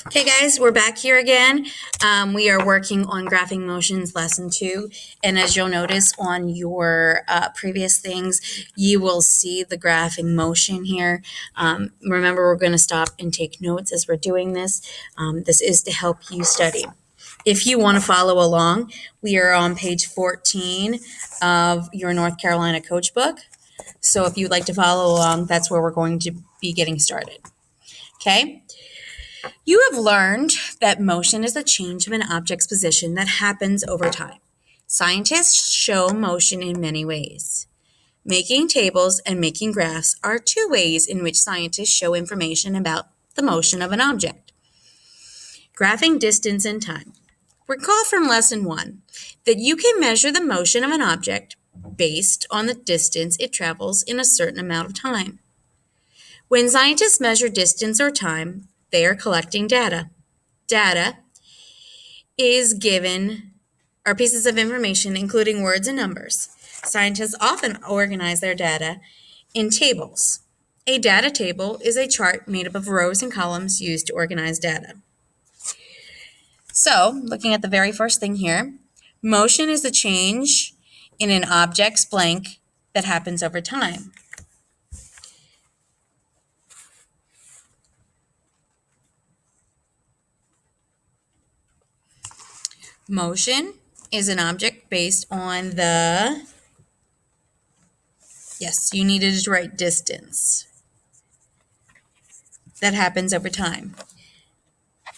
Okay, guys, we're back here again. We are working on graphing motions lesson 2. And as you'll notice on your previous things, you will see the graphing motion here. Remember, we're going to stop and take notes as we're doing this. This is to help you study. If you want to follow along, we are on page 14 of your North Carolina Coach Book. So if you'd like to follow along, that's where we're going to be getting started. Okay? You have learned that motion is a change of an object's position that happens over time. Scientists show motion in many ways. Making tables and making graphs are two ways in which scientists show information about the motion of an object. Graphing distance and time. Recall from lesson 1 that you can measure the motion of an object based on the distance it travels in a certain amount of time. When scientists measure distance or time, they are collecting data. Data are pieces of information including words and numbers. Scientists often organize their data in tables. A data table is a chart made up of rows and columns used to organize data. So, looking at the very first thing here, motion is a change in an object's blank that happens over time. Motion is an object based on you needed to write distance. That happens over time.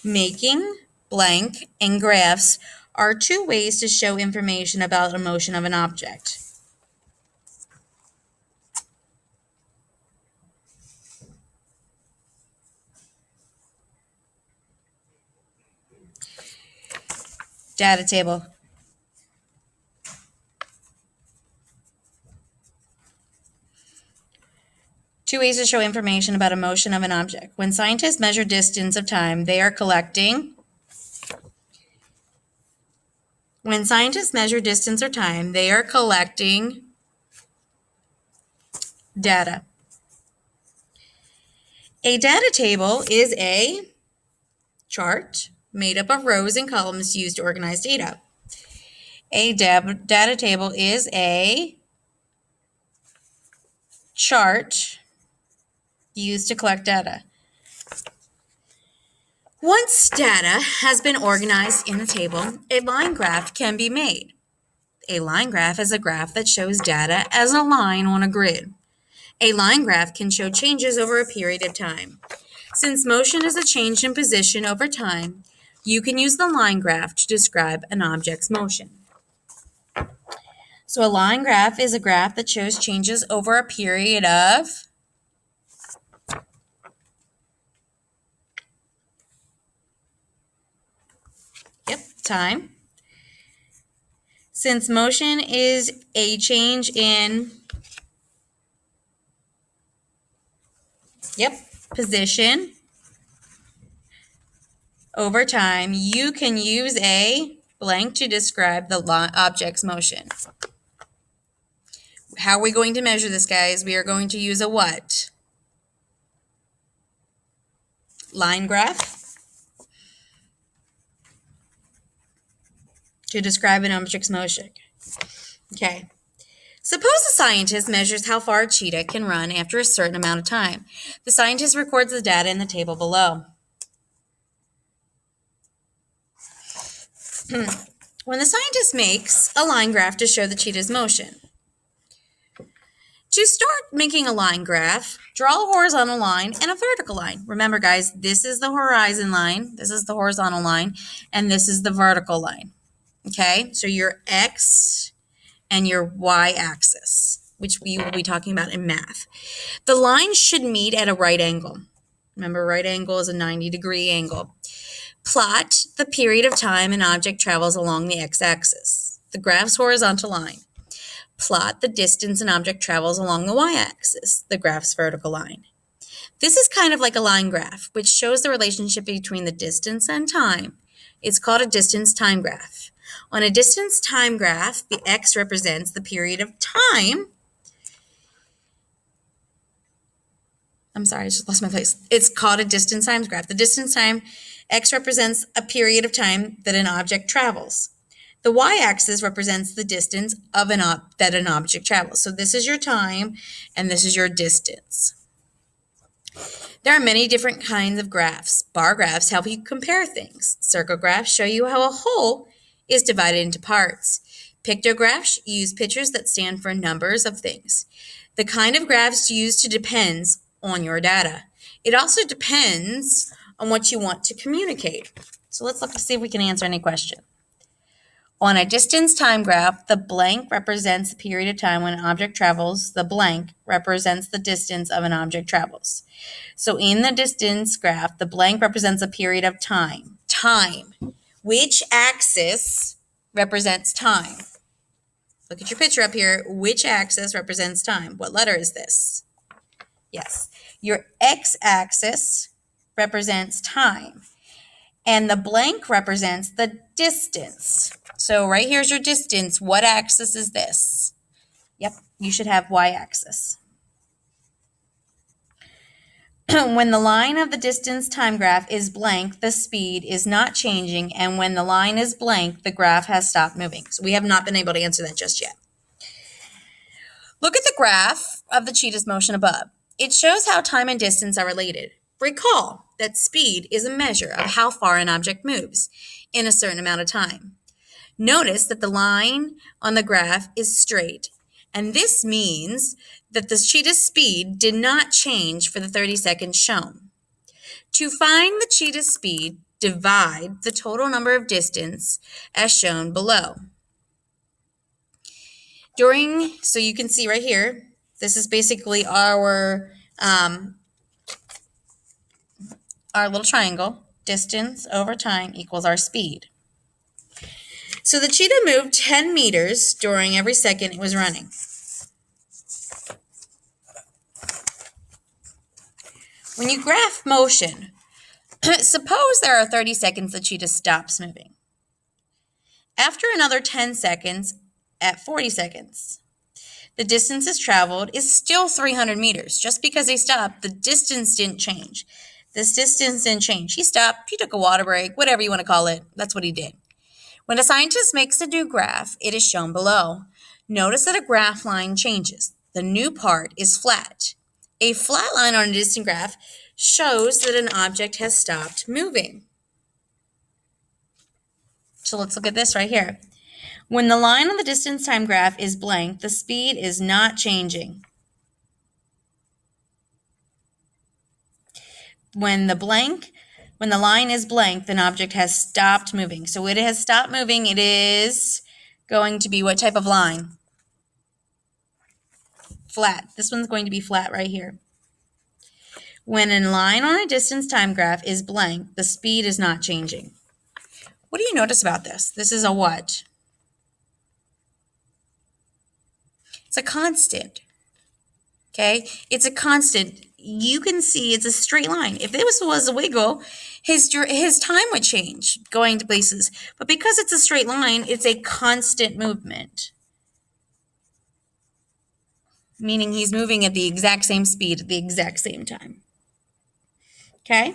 Making blank and graphs are two ways to show information about the motion of an object. Data table. Two ways to show information about a motion of an object. When scientists measure distance of time, they are collecting. When scientists measure distance or time, they are collecting data. A data table is a chart made up of rows and columns used to organize data. A data table is a chart used to collect data. Once data has been organized in the table, a line graph can be made. A line graph is a graph that shows data as a line on a grid. A line graph can show changes over a period of time. Since motion is a change in position over time, you can use the line graph to describe an object's motion. So a line graph is a graph that shows changes over a period of time. Since motion is a change in position over time, you can use a blank to describe the object's motion. How are we going to measure this, guys? We are going to use a what? Line graph to describe an object's motion. Okay. Suppose a scientist measures how far a cheetah can run after a certain amount of time. The scientist records the data in the table below. When the scientist makes a line graph to show the cheetah's motion. To start making a line graph, draw a horizontal line and a vertical line. Remember, guys, this is the horizon line, this is the horizontal line, and this is the vertical line. Okay, so your X and your Y axis, which we will be talking about in math. The lines should meet at a right angle. Remember, right angle is a 90-degree angle. Plot the period of time an object travels along the x-axis, the graph's horizontal line. Plot the distance an object travels along the y-axis, the graph's vertical line. This is kind of like a line graph, which shows the relationship between the distance and time. It's called a distance-time graph. On a distance-time graph, the x represents the period of time. I'm sorry, I just lost my place. It's called a distance-time graph. The distance-time X represents a period of time that an object travels. The y-axis represents the distance of that an object travels. So this is your time, and this is your distance. There are many different kinds of graphs. Bar graphs help you compare things. Circle graphs show you how a whole is divided into parts. Pictographs use pictures that stand for numbers of things. The kind of graphs used depends on your data. It also depends on what you want to communicate. So let's look to see if we can answer any question. On a distance time graph, the blank represents the period of time when an object travels. The blank represents the distance of an object travels. So in the distance graph, the blank represents a period of time. Time. Which axis represents time? Look at your picture up here. Which axis represents time? What letter is this? Yes. Your x-axis represents time. And the blank represents the distance. So right here's your distance. What axis is this? Yep, you should have y-axis. When the line of the distance time graph is blank, the speed is not changing, and when the line is blank, the graph has stopped moving. So we have not been able to answer that just yet. Look at the graph of the cheetah's motion above. It shows how time and distance are related. Recall that speed is a measure of how far an object moves in a certain amount of time. Notice that the line on the graph is straight, and this means that the cheetah's speed did not change for the 30 seconds shown. To find the cheetah's speed, divide the total number of distance as shown below. So you can see right here, this is basically our little triangle. Distance over time equals our speed. So the cheetah moved 10 meters during every second it was running. When you graph motion, suppose there are 30 seconds the cheetah stops moving. After another 10 seconds, at 40 seconds, the distance traveled is still 300 meters. Just because they stopped, the distance didn't change. This distance didn't change. He stopped, he took a water break, whatever you want to call it. That's what he did. When a scientist makes a new graph, it is shown below. Notice that a graph line changes. The new part is flat. A flat line on a distant graph shows that an object has stopped moving. So let's look at this right here. When the line on the distance time graph is blank, the speed is not changing. When the line is blank, an object has stopped moving. So it has stopped moving. It is going to be what type of line? Flat. This one's going to be flat right here. When a line on a distance time graph is blank, the speed is not changing. What do you notice about this? This is a what? It's a constant. Okay? It's a constant. You can see it's a straight line. If this was a wiggle, his time would change going to places. But because it's a straight line, it's a constant movement. Meaning he's moving at the exact same speed at the exact same time. Okay?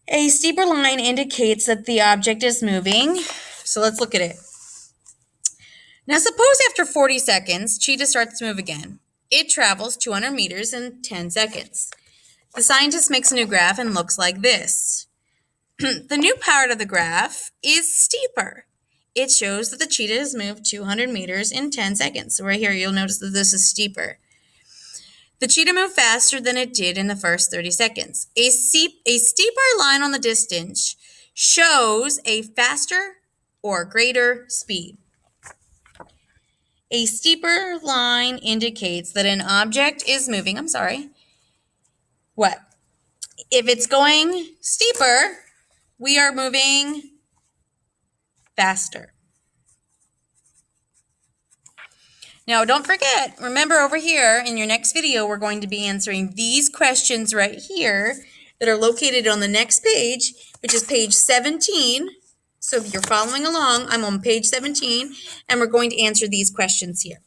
A steeper line indicates that the object is moving. So let's look at it. Now suppose after 40 seconds, cheetah starts to move again. It travels 200 meters in 10 seconds. The scientist makes a new graph and looks like this. The new part of the graph is steeper. It shows that the cheetah has moved 200 meters in 10 seconds. So right here, you'll notice that this is steeper. The cheetah moved faster than it did in the first 30 seconds. A steeper line on the distance shows a faster or greater speed. A steeper line indicates that an object is moving. What? If it's going steeper, we are moving faster. Now, don't forget, remember over here in your next video, we're going to be answering these questions right here that are located on the next page, which is page 17. So if you're following along, I'm on page 17, and we're going to answer these questions here.